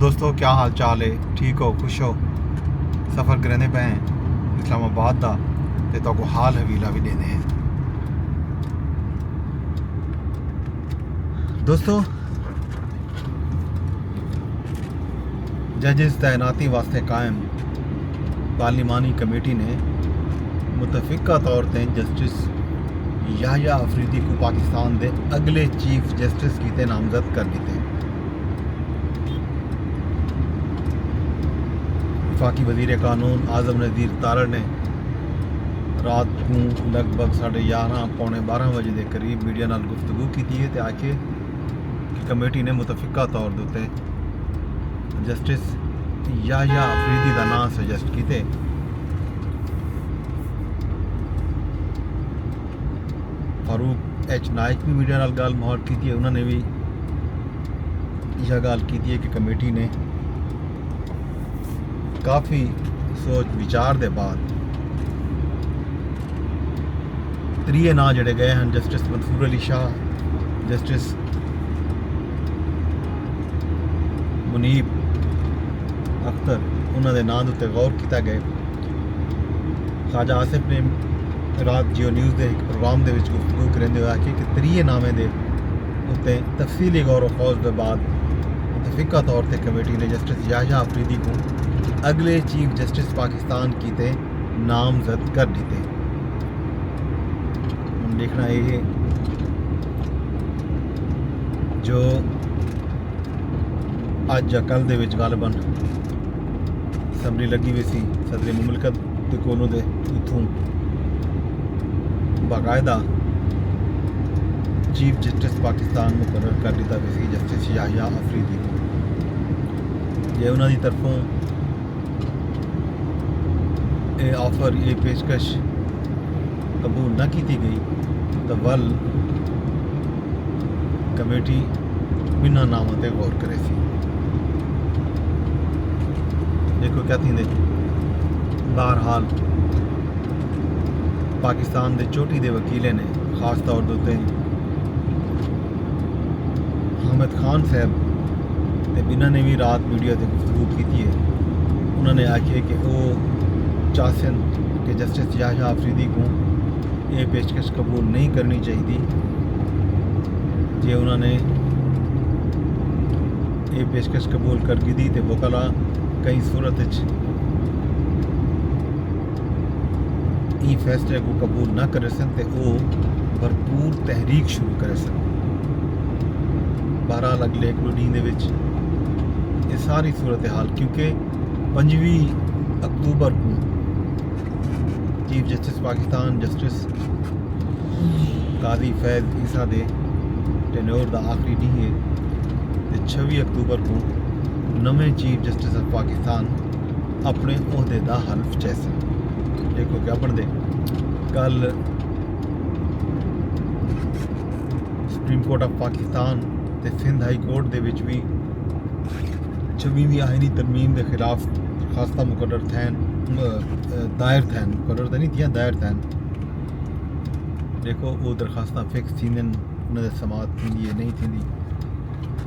दोस्तों क्या हाल चाल है? ठीक हो, खुश हो? सफ़र करने पे हैं इस्लामाबाद का ते तो हाल हवीला भी देने हैं। दोस्तों जजेस तैनाती वास्ते कायम पार्लिमानी कमेटी ने मुतफिका तौर पर जस्टिस याह्या अफरीदी को पाकिस्तान के अगले चीफ जस्टिस कीते नामजद कर दिते। वफाकी वजीर कानून आज़म नज़ीर तारड़ ने रात को लगभग 11:30 पौने 12 बजे के करीब मीडिया नाल गुफ्तगू की है तो आके कि कमेटी ने मुतफिका तौर के जस्टिस याह्या अफरीदी का नाम सजैसट किए। फारूक एच नाइक भी मीडिया नाल गल मुहर की है। उन्होंने भी यह गल की है कि कमेटी ने काफ़ी सोच विचार के बाद त्रीए नाँ जड़े गए हैं जस्टिस मंसूर अली शाह, जस्टिस मुनीब अख्तर, उन्होंने नाम उत्ते गौर किया गया। ख्वाजा आसिफ ने रात जियो न्यूज़ के एक प्रोग्राम के गुफ्तगू करेंदे हुए आखिया कि त्रीए नामे के उत्ते तफसीली गौर खोज के बाद मुतफिका तौर पर कमेटी ने जस्टिस याह्या अफरीदी को अगले चीफ जस्टिस पाकिस्तान कीते नामजद कर दिते। हम देखना ये जो अज या कल दे विच गालबन असैंबली लगी हुई सी सदर मुमलकत के कोलों दे उतों बाकायदा चीफ जस्टिस पाकिस्तान मुकर्रर कर दिता गया जस्टिस याह्या अफरीदी को। जे उन्होंने तरफों ये ऑफर ये पेशकश कबूल न की गई तो वल कमेटी बिना नामों पर गौर करे सी। देखो क्या थी बहरहाल पाकिस्तान के चोटी के वकीले ने खास तौर पर हामिद खान साहब इन्होंने भी रात मीडिया से गुफ्तगू की है। उन्होंने आखे कि वो चाहते कि जस्टिस याह्या अफरीदी को ये पेशकश कबूल नहीं करनी चाहिए जे उन्होंने ये पेशकश कबूल कर दी तो वकला कई सूरत ई फैसले को कबूल न करे सन तो वो भरपूर तहरीक शुरू करे सन। बहरहाल अगले एक दो दिन ये सारी सूरत हाल क्योंकि 5 अक्तूबर को चीफ जस्टिस पाकिस्तान जस्टिस काजी फैज़ ईसा दे टेन्योर का आखिरी दिन है तो 26 अक्तूबर को नवे चीफ जस्टिस ऑफ पाकिस्तान अपने ओहदे का हल्फ चैसे। देखो क्या बनते कल सुप्रीम कोर्ट ऑफ पाकिस्तान ते सिंध हाई कोर्ट के भी 26वीं आइनी तरमीम के खिलाफ दरखास्तां मुकर्रर थैन दायर थैन मुकर्रर तो नहीं थी दायर थैन। देखो वो दरखास्तां फिक्स थी उन्हें समात थी नहीं थी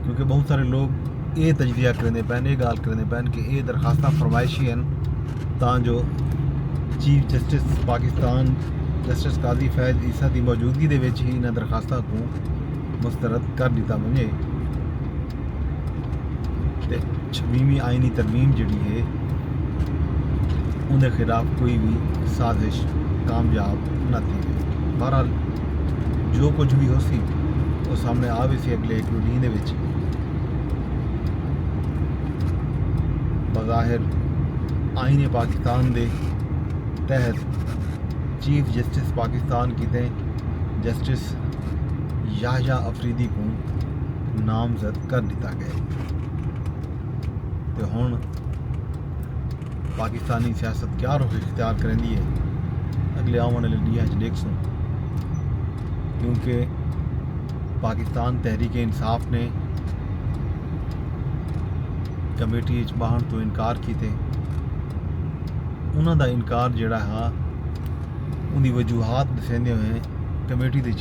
क्योंकि बहुत सारे लोग ये तजदिया करने पैन ये गाल करने पैन कि ये दरखास्तां फरमाइशी हैं तां जो चीफ जस्टिस पाकिस्तान जस्टिस काजी फैज़ ईसा की मौजूदगी के ही इन्होंने दरखास्तां को मुस्तरद कर दिता वजे। तो 26वीं आइनी तरमीम जी है उनके खिलाफ कोई भी साजिश कामयाब न थी। बहरहाल जो कुछ भी हो सी वो सामने आ भी सी अगले एक दो दिन बज़ाहिर आईने पाकिस्तान के तहत चीफ जस्टिस पाकिस्तान की जस्टिस याह्या अफरीदी को नामजद कर दिता गया। तो हुण पाकिस्तानी सियासत क्या रुख इख्तियार करेंदी है अगले आने वाले दिन देख सूँ क्योंकि पाकिस्तान तहरीक इंसाफ ने कमेटी बहन तो इनकार किए। उन्हों का इनकार जोड़ा है उनकी वजूहत दसेंदे हुए कमेटी के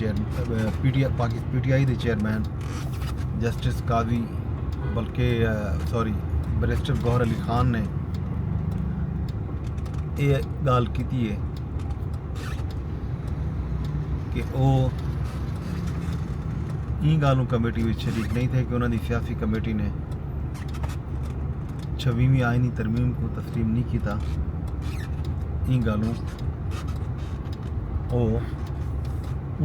पीटीआई के चेयरमैन जस्टिस काजी बल्कि बैरिस्टर गौहर अली खान ने ये गल की है कि वो ई गलों कमेटी में शरीक नहीं थे कि उन्होंने सियासी कमेटी ने 26वीं आईनी तरमीम को तस्लीम नहीं किया। ई गलों वो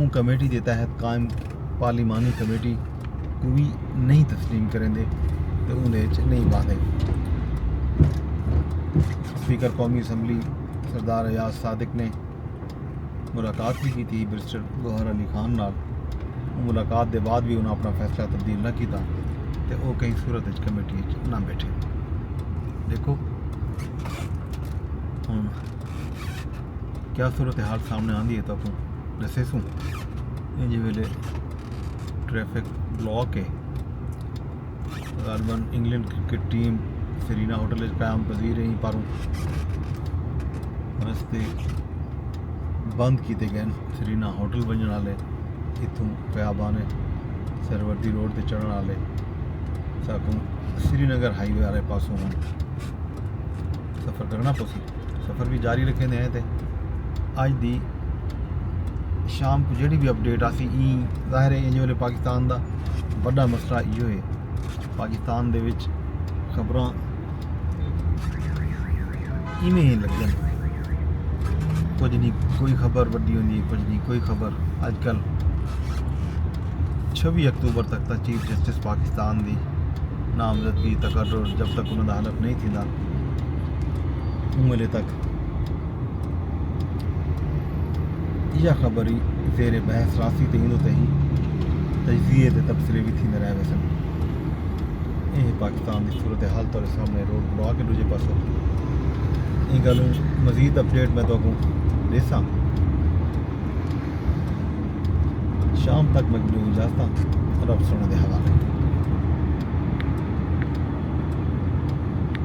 उन कमेटी के तहत कायम पार्लिमानी कमेटी को भी नहीं तस्लीम करेंगे तो उन्हें नहीं बाधे। स्पीकर कौमी असम्बली सरदार अयाज सादिक ने मुलाकात भी की थी बैरिस्टर गौहर अली खान नाल। मुलाकात के बाद भी उन्हें अपना फैसला तब्दील ना किया तो वो कई सूरत कमेटी ना बैठे। देखो हम क्या सूरत हाल सामने आती है तो आपको दसे सूँ इंज वेले ट्रैफिक ब्लॉक है। गालबन England cricket team Serena hotel कायम पजीर रही पर रस्ते बंद किए गए। सरीना होटल बनने वाले इतों कयाबाने सरवर्दी रोड से चढ़ने वाले साकू श्रीनगर हाईवे वाले पासों हम सफ़र करना पसी। सफ़र भी जारी रखे हैं तो अज दी शाम को जी भी अपडेट आसी ई जाहिर है इंज वेले पाकिस्तान का बड़ा मसला इो है। पाकिस्तान दे विच खबरां इवें ही लगन कुछ नहीं कोई खबर वड्डी होंदी कुछ नहीं कोई खबर। अजकल 26 अक्तूबर तक तो चीफ जस्टिस पाकिस्तान की नामजदगी तकर्रुर जब तक उन्होंने हलफ नहीं थी उंगले तक यह खबर ही जेर बहस रासी तीनों ही तजिए के तबसरे भी थी रहे वैसे। यह पाकिस्तान की सूरत हाल तुहाडे सामने रोड ब्लॉक के दूजे पासों ये गल मजीद अपडेट मैं तो देसा शाम तक मैं इजाजत रब सुने के हवाले।